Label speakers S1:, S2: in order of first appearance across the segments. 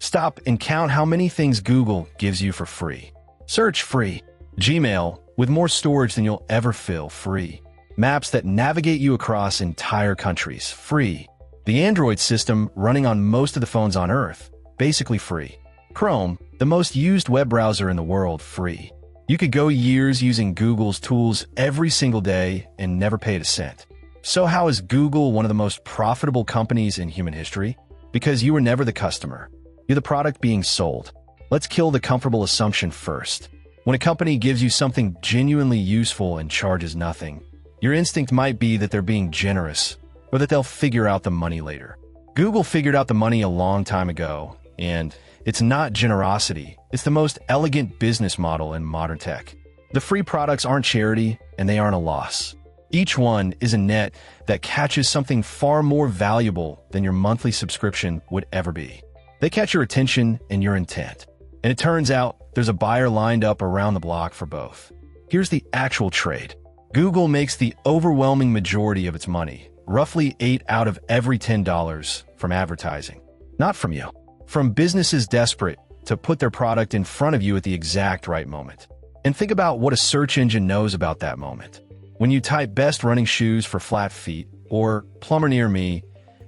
S1: Stop and count how many things Google gives you for free. Search free. Gmail, with more storage than you'll ever fill, free. Maps that navigate you across entire countries, free. The Android system running on most of the phones on Earth, basically free. Chrome, the most used web browser in the world, free. You could go years using Google's tools every single day and never paid a cent. So how is Google one of the most profitable companies in human history? Because you were never the customer. You're the product being sold. Let's kill the comfortable assumption first. When a company gives you something genuinely useful and charges nothing, your instinct might be that they're being generous, or that they'll figure out the money later. Google figured out the money a long time ago, and it's not generosity. It's the most elegant business model in modern tech. The free products aren't charity, and they aren't a loss. Each one is a net that catches something far more valuable than your monthly subscription would ever be. They catch your attention and your intent. And it turns out there's a buyer lined up around the block for both. Here's the actual trade. Google makes the overwhelming majority of its money, roughly 8 out of every $10, from advertising. Not from you. From businesses desperate to put their product in front of you at the exact right moment. And think about what a search engine knows about that moment. When you type best running shoes for flat feet or plumber near me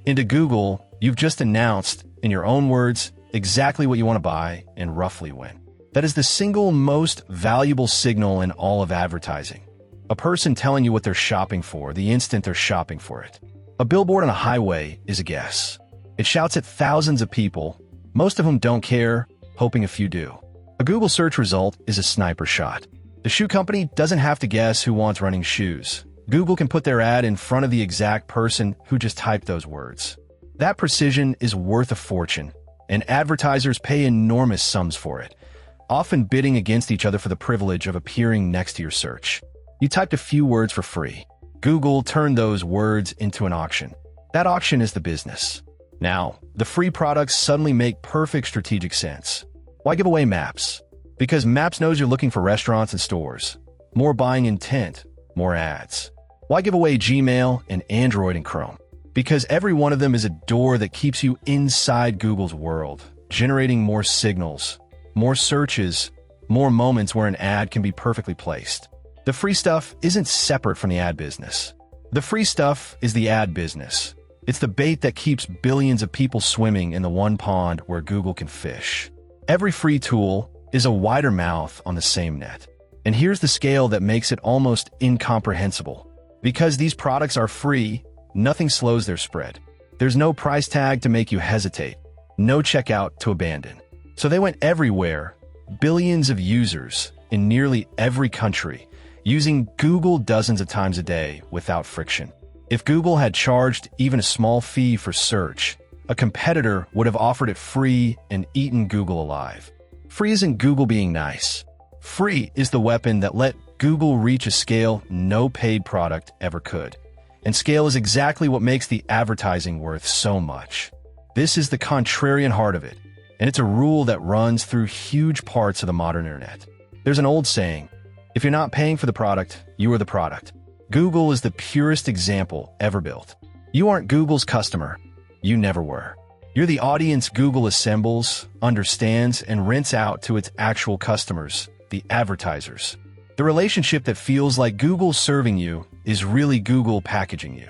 S1: into Google, you've just announced, in your own words, exactly what you want to buy and roughly when. That is the single most valuable signal in all of advertising. A person telling you what they're shopping for the instant they're shopping for it. A billboard on a highway is a guess. It shouts at thousands of people, most of whom don't care, hoping a few do. A Google search result is a sniper shot. The shoe company doesn't have to guess who wants running shoes. Google can put their ad in front of the exact person who just typed those words. That precision is worth a fortune, and advertisers pay enormous sums for it, often bidding against each other for the privilege of appearing next to your search. You typed a few words for free. Google turned those words into an auction. That auction is the business. Now, the free products suddenly make perfect strategic sense. Why give away Maps? Because Maps knows you're looking for restaurants and stores. More buying intent, more ads. Why give away Gmail and Android and Chrome? Because every one of them is a door that keeps you inside Google's world, generating more signals, more searches, more moments where an ad can be perfectly placed. The free stuff isn't separate from the ad business. The free stuff is the ad business. It's the bait that keeps billions of people swimming in the one pond where Google can fish. Every free tool is a wider mouth on the same net. And here's the scale that makes it almost incomprehensible. Because these products are free, nothing slows their spread. There's no price tag to make you hesitate, no checkout to abandon. So they went everywhere, billions of users in nearly every country, using Google dozens of times a day without friction. If Google had charged even a small fee for search, a competitor would have offered it free and eaten Google alive. Free isn't Google being nice. Free is the weapon that let Google reach a scale no paid product ever could. And scale is exactly what makes the advertising worth so much. This is the contrarian heart of it, and it's a rule that runs through huge parts of the modern internet. There's an old saying, if you're not paying for the product, you are the product. Google is the purest example ever built. You aren't Google's customer. You never were. You're the audience Google assembles, understands, and rents out to its actual customers, the advertisers. The relationship that feels like Google serving you is really Google packaging you.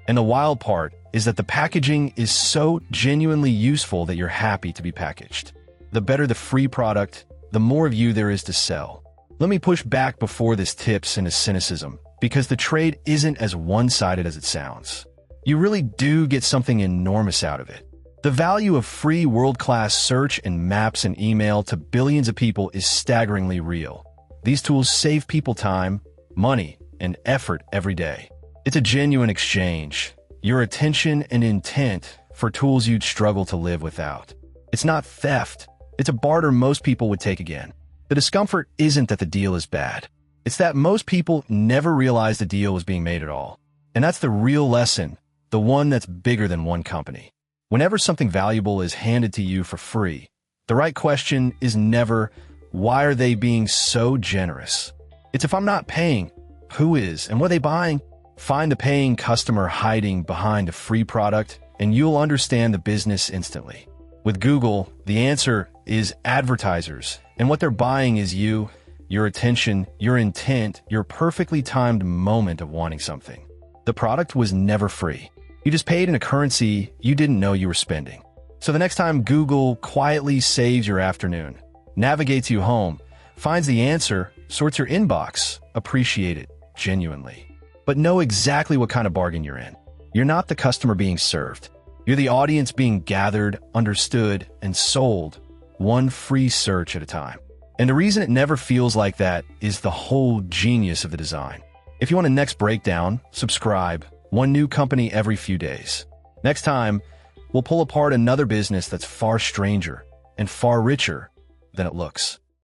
S1: And the wild part is that the packaging is so genuinely useful that you're happy to be packaged. The better the free product, the more of you there is to sell. Let me push back before this tips into cynicism, because the trade isn't as one-sided as it sounds. You really do get something enormous out of it. The value of free world-class search and maps and email to billions of people is staggeringly real. These tools save people time, money, and effort every day. It's a genuine exchange, your attention and intent for tools you'd struggle to live without. It's not theft. It's a barter most people would take again. The discomfort isn't that the deal is bad. It's that most people never realized the deal was being made at all. And that's the real lesson, the one that's bigger than one company. Whenever something valuable is handed to you for free, the right question is never, why are they being so generous? It's if I'm not paying, who is and what are they buying? Find the paying customer hiding behind a free product and you'll understand the business instantly. With Google, the answer is advertisers, and what they're buying is you, your attention, your intent, your perfectly timed moment of wanting something. The product was never free. You just paid in a currency you didn't know you were spending. So the next time Google quietly saves your afternoon, navigates you home, finds the answer, sorts your inbox, appreciate it genuinely. But know exactly what kind of bargain you're in. You're not the customer being served. You're the audience being gathered, understood, and sold, one free search at a time. And the reason it never feels like that is the whole genius of the design. If you want a next breakdown, subscribe. One new company every few days. Next time, we'll pull apart another business that's far stranger and far richer than it looks.